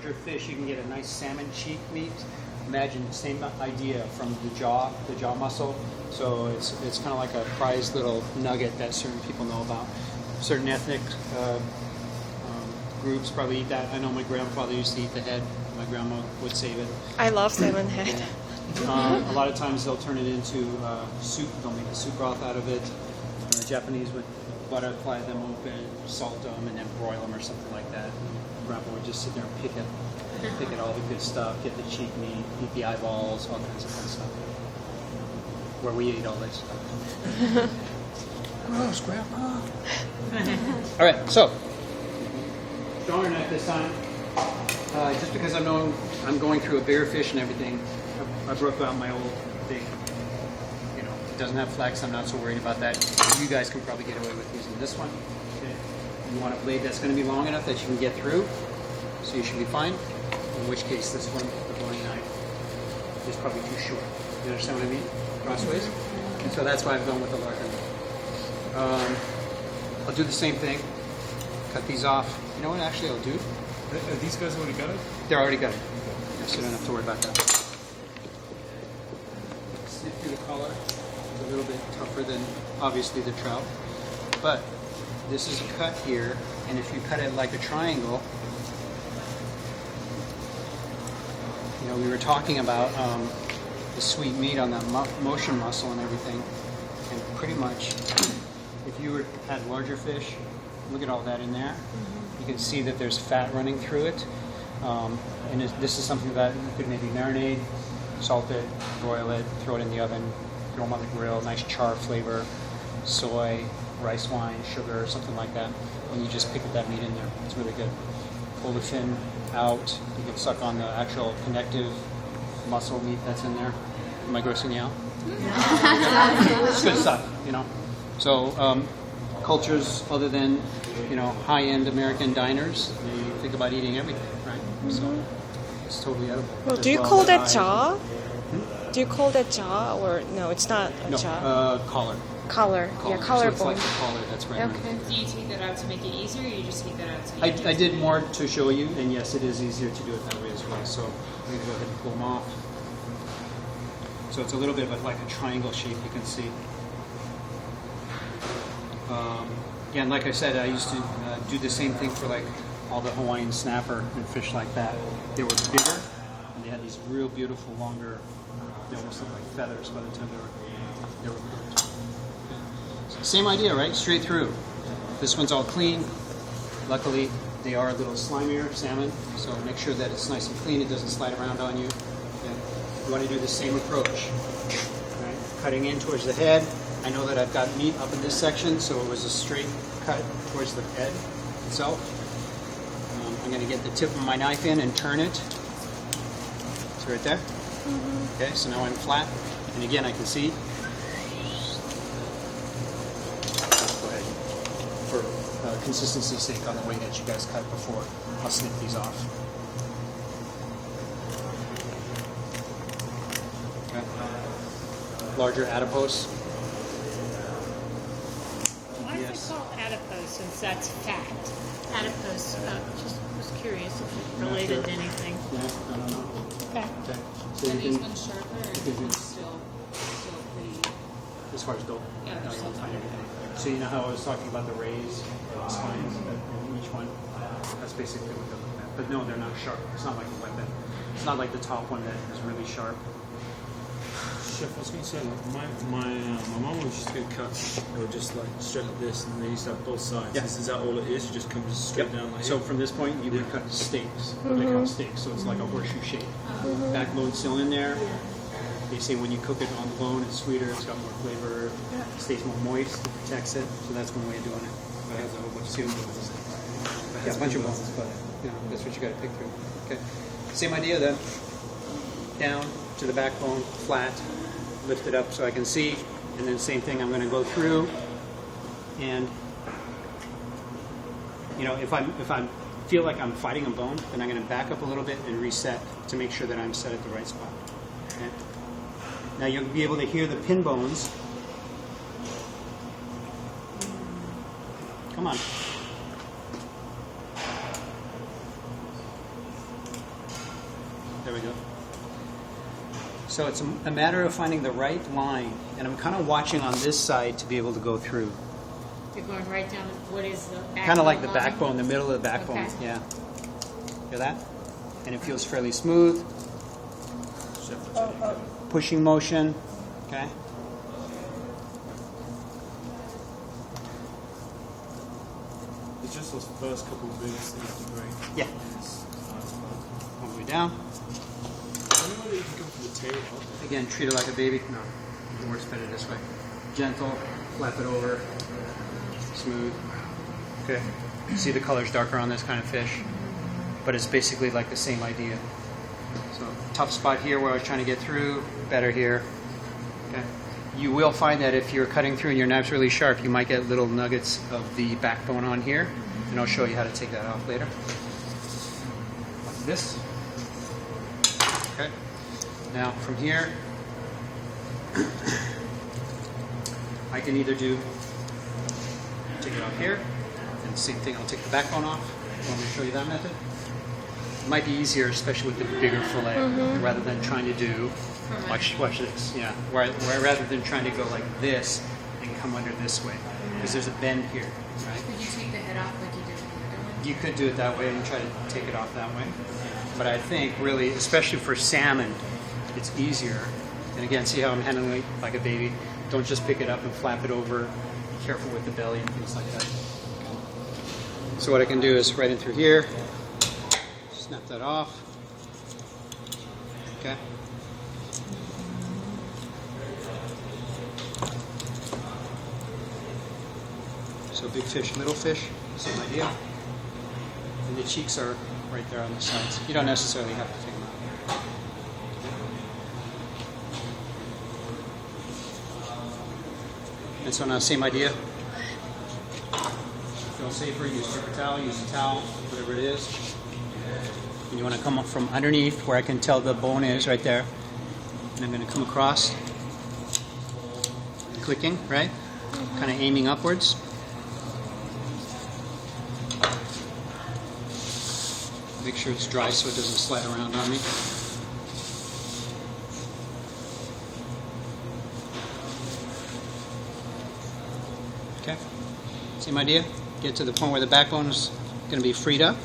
larger fish, you can get a nice salmon cheek meat. Imagine the same idea from the jaw muscle. So it's kind of like a prized little nugget that certain people know about. Certain ethnic groups probably eat that. I know my grandfather used to eat the head. My grandma would save it. I love salmon head. A lot of times they'll turn it into soup. They'll make a soup broth out of it. The Japanese would butterfly them open, salt them, and then broil them or something like that. Grandpa would just sit there and pick at all the good stuff, get the cheek meat, eat the eyeballs, all kinds of fun stuff. Where we ate all that stuff. Gross, Grandpa. All right, so stronger knife this time. Just because I know I'm going through a bigger fish and everything, I broke out my old big. It doesn't have flex. I'm not so worried about that. You guys can probably get away with using this one. Okay. You want a blade that's going to be long enough that you can get through, so you should be fine. In which case, this one, the boning knife, is probably too short. You understand what I mean? Crossways. And so that's why I've gone with the larger knife. I'll do the same thing. Cut these off. You know what? Actually, I'll do. Are these guys already got it? They're already got it. So you don't have to worry about that. Snip through the collar. A little bit tougher than obviously the trout, but this is a cut here, and if you cut it like a triangle, we were talking about the sweet meat on that motion muscle and everything, and pretty much if you had larger fish, look at all that in there, you can see that there's fat running through it, and this is something that you could maybe marinate, salt it, broil it, throw it in the oven, throw them on the grill, nice char flavor, soy, rice wine, sugar, something like that. And you just pick that meat in there. It's really good. Pull the fin out. You can suck on the actual connective muscle meat that's in there. Am I grossing you out? It's good stuff, So cultures other than, high-end American diners, they think about eating everything, right? So it's totally edible. Well, do you call that jaw? Do you call that jaw, or no? It's not a jaw. Collar. Collar. Yeah, collarbone. So it's like the collar that's right. Okay. Do you take that out to make it easier, or you just take that out to I did more to show you, and yes, it is easier to do it that way as well. So I'm going to go ahead and pull them off. So it's a little bit of like a triangle shape, you can see. And like I said, I used to do the same thing for like all the Hawaiian snapper and fish like that. They were bigger, and they had these real beautiful, longer, they almost look like feathers by the time they were cooked. Same idea, right? Straight through. This one's all clean. Luckily, they are a little slimier salmon, so make sure that it's nice and clean. It doesn't slide around on you. Okay. You want to do the same approach. Right? Cutting in towards the head. I know that I've got meat up in this section, so it was a straight cut towards the head itself. I'm going to get the tip of my knife in and turn it. It's right there. Okay, so now I'm flat, and again I can see. Go ahead. For consistency's sake, on the way that you guys cut before, I'll snip these off. Okay. Larger adipose. Why is it called adipose since that's fat? Adipose, just was curious if it related to anything. Yeah, I don't know. Okay. Okay. So Are you these can, ones sharper, or still pretty? as far as dope, Yeah, no, they're you still won't find fine. anything. So you know how I was talking about the rays, the spines in each one? That's basically what they're looking at. But no, they're not sharp. It's not like a weapon. It's not like the top one that is really sharp. Chef, I was going to say, my mum always used to get cuts. They were just like straight like this, and they used to have both sides. Yeah. Is that all it is? You just come straight down like So here? from this point, you would cut steaks. They call steaks, so it's like a horseshoe shape. Backbone's still in there. They say when you cook it on the bone, it's sweeter, it's got more flavor, it stays more moist, it protects it. So that's one way of doing it. It has a whole bunch of bones. Yeah, a bunch of bones, but that's what you got to pick through. Okay. Same idea then. Down to the backbone, flat, lift it up so I can see, and then same thing. I'm going to go through, and if I feel like I'm fighting a bone, then I'm going to back up a little bit and reset to make sure that I'm set at the right spot. Okay. Now you'll be able to hear the pin bones. Come on. we go. So it's a matter of finding the right line, and I'm kind of watching on this side to be able to go through. You're going right down. What is the backbone? Kind of like the line? backbone, the middle of the backbone. Okay. Yeah. Hear that? And it feels fairly smooth. Pushing motion. Okay. It's just those first couple of bits that you have to break. Yeah. All the way down. I don't know whether you can go for the tail up. Again, treat it like a baby. No, it works better this way. Gentle, flap it over, smooth. Okay. See the color's darker on this kind of fish, but it's basically like the same idea. So tough spot here where I was trying to get through, better here. Okay. You will find that if you're cutting through and your knife's really sharp, you might get little nuggets of the backbone on here, and I'll show you how to take that off later. Like this. Okay. Now from here, I can either take it off here, and the same thing, I'll take the backbone off. Want me to show you that method? It might be easier, especially with the bigger fillet, rather than trying to do, watch this, yeah, where rather than trying to go like this and come under this way, because there's a bend here, right? Could you take the head off like you did with the other one? You could do it that way and try to take it off that way. But I think really, especially for salmon, it's easier. And again, see how I'm handling it like a baby? Don't just pick it up and flap it over. Be careful with the belly and things like that. So what I can do is right in through here, snap that off. Okay. So big fish, little fish, same idea. And the cheeks are right there on the sides. You don't necessarily have to take them out. And so now, same idea. Feel safer, use paper towel, use a towel, whatever it is. And you want to come up from underneath where I can tell the bone is right there. And I'm going to come across, clicking, right? Kind of aiming upwards. Make sure it's dry so it doesn't slide around on me. Okay, same idea. Get to the point where the backbone is going to be freed up.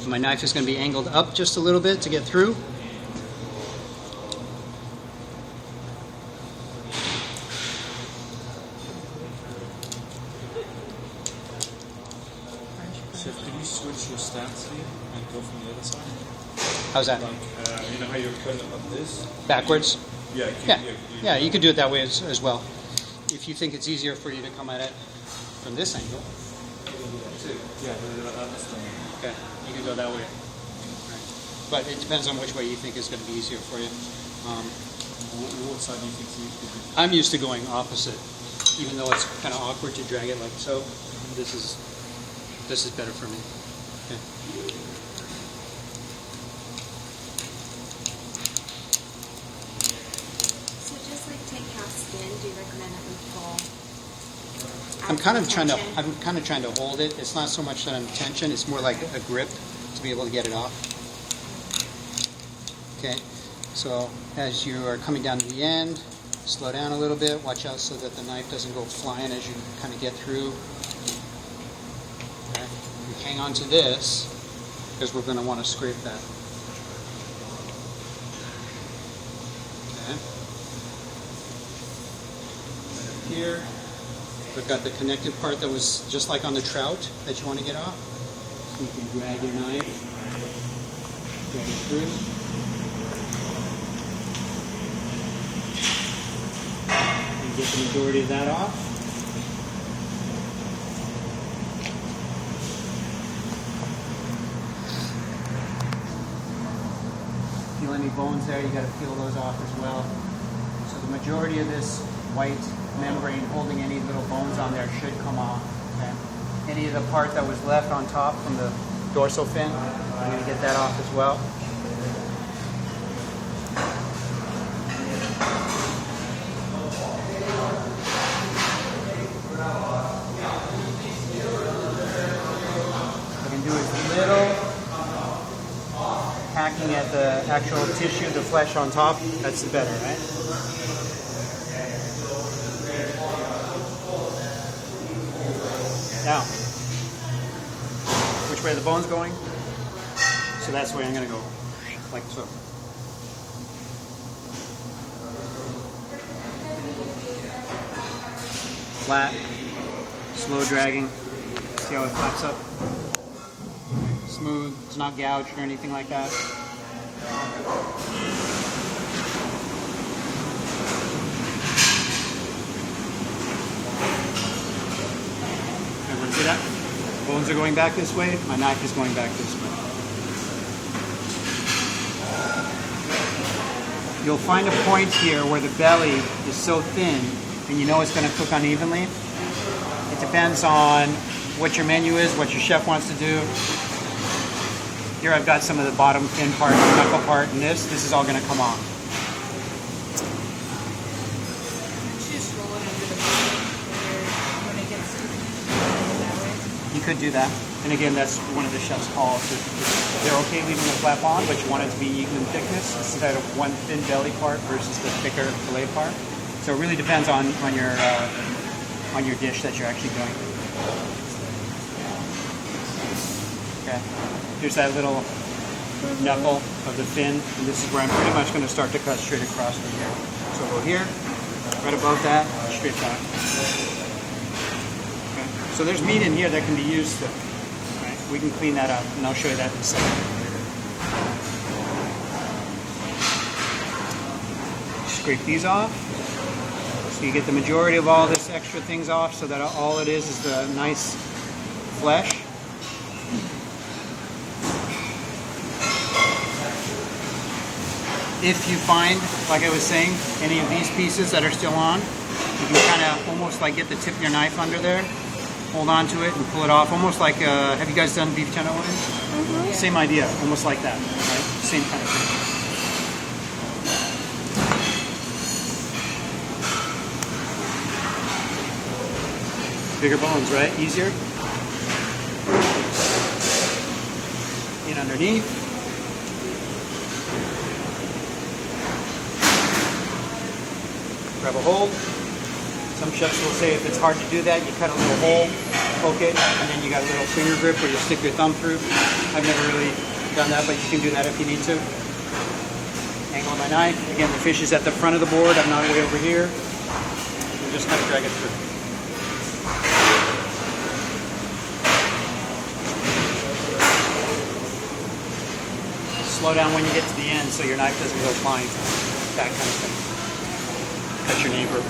And my knife is going to be angled up just a little bit to get through. Chef, could you switch your stance here and go from the other side? How's that? Like, you know how you're cutting it like this? Backwards? Yeah. Yeah, you could do it that way as well. If you think it's easier for you to come at it from this angle. Yeah, that's the Okay, you can go that way. Right. But it depends on which way you think is going to be easier for you. What side do you think you could do? I'm used to going opposite, even though it's kind of awkward to drag it like so. This is better for me. Okay. So just like take half skin, do you recommend that we pull? I'm kind of trying to tension? hold it. It's not so much that I'm tension, it's more like a grip to be able to get it off. Okay. So as you are coming down to the end, slow down a little bit. Watch out so that the knife doesn't go flying as you kind of get through. Okay. You hang on to this because we're going to want to scrape that. Okay. Right up here. We've got the connected part that was just like on the trout that you want to get off. You can drag your knife, drag it through. And get the majority of that off. Feel any bones there, you got to peel those off as well. So the majority of this white membrane holding any little bones on there should come off. Okay. Any of the part that was left on top from the dorsal fin, I'm going to get that off as well. I can do as little hacking at the actual tissue, the flesh on top, that's the better, right? Now, which way are the bones going? So that's the way I'm going to go, like so. Flat, slow dragging. See how it flaps up? Smooth, it's not gouged or anything like that. Everyone see that? Bones are going back this way, my knife is going back this way. You'll find a point here where the belly is so thin and you know it's going to cook unevenly. It depends on what your menu is, what your chef wants to do. Here I've got some of the bottom thin part, the knuckle part, and this is all going to come off. Just roll it under the bone when it gets that way. You could do that. And again, that's one of the chef's calls. If they're okay leaving the flap on, but you want it to be even thickness instead of one thin belly part versus the thicker fillet part. So it really depends on your dish that you're actually doing. Okay. Here's that little knuckle of the fin, and this is where I'm pretty much going to start to cut straight across from here. So go here, right above that, straight back. Okay. So there's meat in here that can be used still. Right? We can clean that up, and I'll show you that in a second. Scrape these off. So you get the majority of all this extra things off so that all it is the nice flesh. If you find, like I was saying, any of these pieces that are still on, you can kind of almost like get the tip of your knife under there, hold on to it and pull it off. Almost like, have you guys done beef tenderloins? Mm-hmm. Same idea, almost like that, right? Same kind of thing. Bigger bones, right? Easier. In underneath. Grab a hold. Some chefs will say if it's hard to do that, you cut a little hole, poke it, and then you got a little finger grip where you stick your thumb through. I've never really done that, but you can do that if you need to. Angle of my knife. Again, the fish is at the front of the board. I'm not way over here. And just kind of drag it through. Slow down when you get to the end so your knife doesn't go flying. That kind of thing. Cut your neighbor.